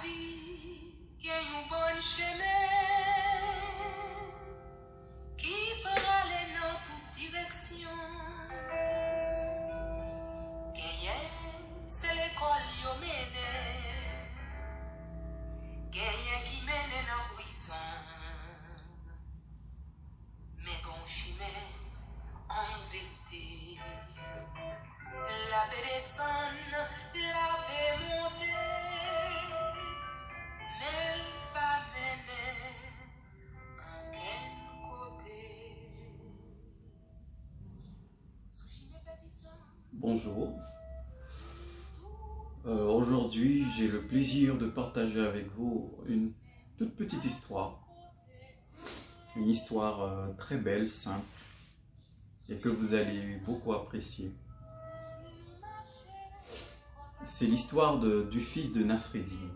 vie qui est une bonne chemin qui peut aller dans toute direction. C'est l'école qui mène, qui mène dans la prison. Mais qu'on chemin en vérité, la paix descend, la paix monte, mais pas mener en quel côté. Bonjour. Aujourd'hui, j'ai le plaisir de partager avec vous une toute petite histoire. Une histoire très belle, simple, et que vous allez beaucoup apprécier. C'est l'histoire du fils de Nasreddin.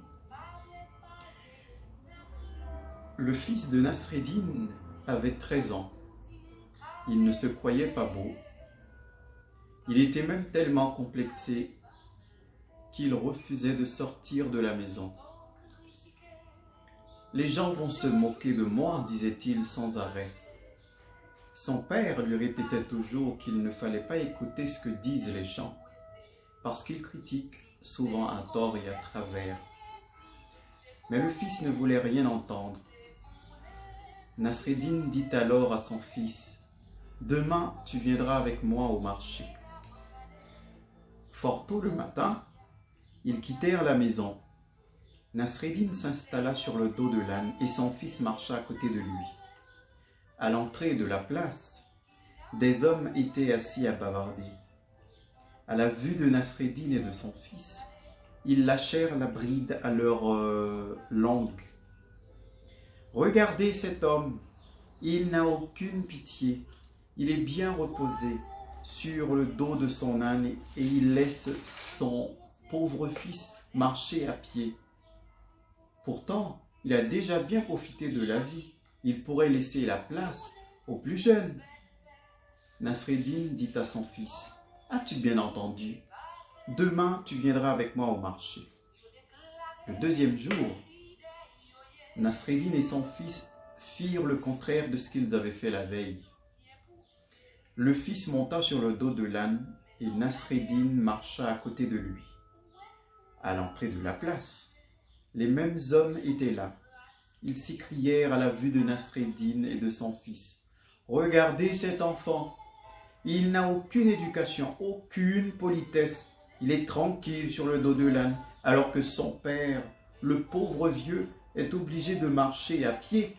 Le fils de Nasreddin avait 13 ans. Il ne se croyait pas beau. Il était même tellement complexé qu'il refusait de sortir de la maison. Les gens vont se moquer de moi, disait-il sans arrêt. Son père lui répétait toujours qu'il ne fallait pas écouter ce que disent les gens, parce qu'ils critiquent souvent à tort et à travers. Mais le fils ne voulait rien entendre. Nasreddin dit alors à son fils, « Demain, tu viendras avec moi au marché. » Fort tôt le matin, ils quittèrent la maison. Nasreddin s'installa sur le dos de l'âne et son fils marcha à côté de lui. À l'entrée de la place, des hommes étaient assis à bavarder. À la vue de Nasreddin et de son fils, ils lâchèrent la bride à leur langue. « Regardez cet homme, il n'a aucune pitié, il est bien reposé sur le dos de son âne et il laisse son pauvre fils marcher à pied. Pourtant, il a déjà bien profité de la vie. Il pourrait laisser la place aux plus jeunes. » Nasreddin dit à son fils, « As-tu bien entendu? Demain, tu viendras avec moi au marché. » Le deuxième jour, Nasreddin et son fils firent le contraire de ce qu'ils avaient fait la veille. Le fils monta sur le dos de l'âne et Nasreddin marcha à côté de lui. À l'entrée de la place, les mêmes hommes étaient là. Ils s'écrièrent à la vue de Nasreddin et de son fils. « Regardez cet enfant, il n'a aucune éducation, aucune politesse. Il est tranquille sur le dos de l'âne, alors que son père, le pauvre vieux, est obligé de marcher à pied. »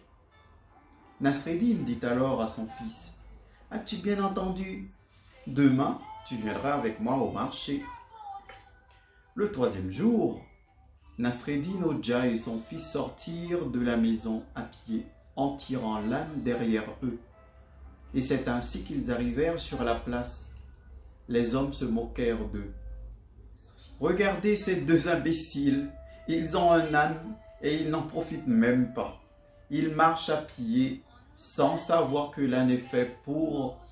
Nasreddin dit alors à son fils, « As-tu bien entendu? Demain, tu viendras avec moi au marché. » Le troisième jour, Nasreddin, Hodja et son fils sortirent de la maison à pied en tirant l'âne derrière eux. Et c'est ainsi qu'ils arrivèrent sur la place. Les hommes se moquèrent d'eux. « Regardez ces deux imbéciles, ils ont un âne et ils n'en profitent même pas. Ils marchent à pied sans savoir que l'âne est fait pour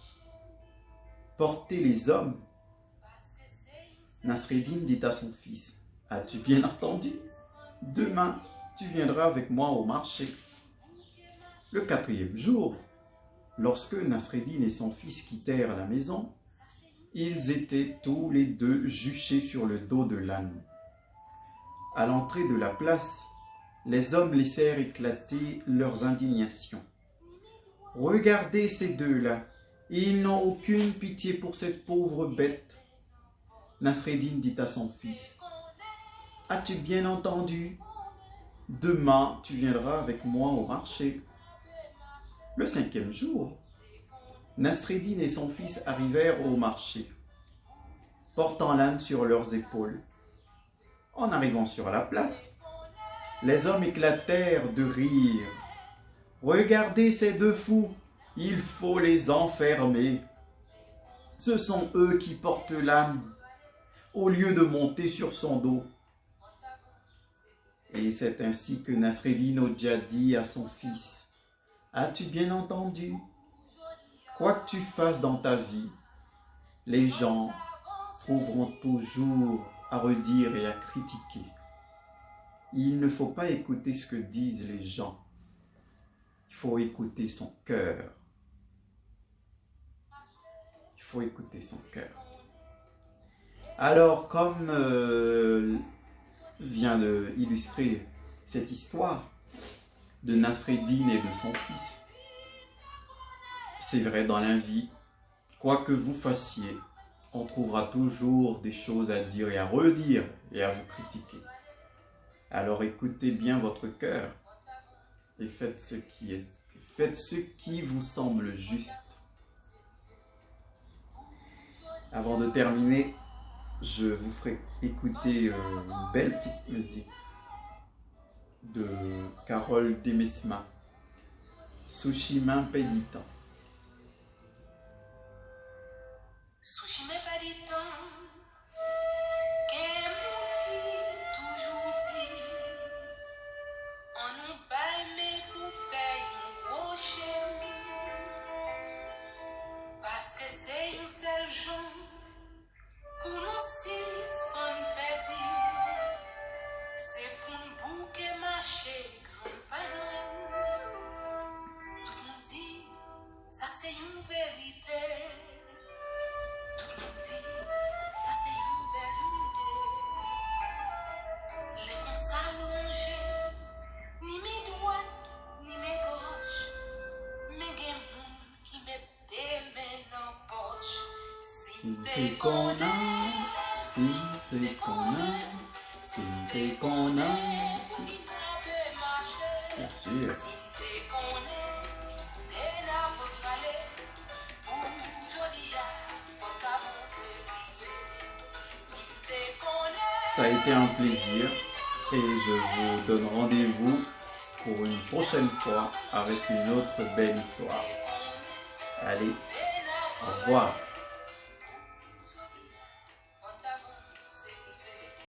porter les hommes. » Nasreddin dit à son fils, « As-tu bien entendu? Demain, tu viendras avec moi au marché. » Le quatrième jour, lorsque Nasreddin et son fils quittèrent la maison, ils étaient tous les deux juchés sur le dos de l'âne. À l'entrée de la place, les hommes laissèrent éclater leurs indignations. « Regardez ces deux-là, ils n'ont aucune pitié pour cette pauvre bête. » Nasreddin dit à son fils, « As-tu bien entendu? Demain, tu viendras avec moi au marché. » Le cinquième jour, Nasreddin et son fils arrivèrent au marché, portant l'âne sur leurs épaules. En arrivant sur la place, les hommes éclatèrent de rire. « Regardez ces deux fous, il faut les enfermer. Ce sont eux qui portent l'âne, au lieu de monter sur son dos. » Et c'est ainsi que Nasreddin Hodja dit à son fils, « As-tu bien entendu? Quoi que tu fasses dans ta vie, les gens trouveront toujours à redire et à critiquer. Il ne faut pas écouter ce que disent les gens. Il faut écouter son cœur. Il faut écouter son cœur. Alors, comme vient d'illustrer cette histoire de Nasreddin et de son fils, c'est vrai, dans la vie, quoi que vous fassiez, on trouvera toujours des choses à dire et à redire et à vous critiquer. Alors écoutez bien votre cœur et faites ce qui vous semble juste. Avant de terminer, je vous ferai écouter une belle petite musique de Carole Demesma, Sushima Pedita. Sushime paditan, gen moun ki toujou di, an nou bay me pou fè yon roche, paske se yon sel jon, pou nou sis an pedi, se pou n'bouke mache gran pa gran. Tout moun di, sa se yon verite. Ça c'est une vérité. Les constats rongés, ni mes droites, ni mes gauches, mais gen moun qui met des mains dans poche. Si te connais, si te connais, si te connais, qui n'a de marcher. bien sûr. Si te connais, et n'a pas aller. Aujourd'hui, faut avancer. Si te connais. Ça a été un plaisir et je vous donne rendez-vous pour une prochaine fois avec une autre belle histoire. Allez, au revoir.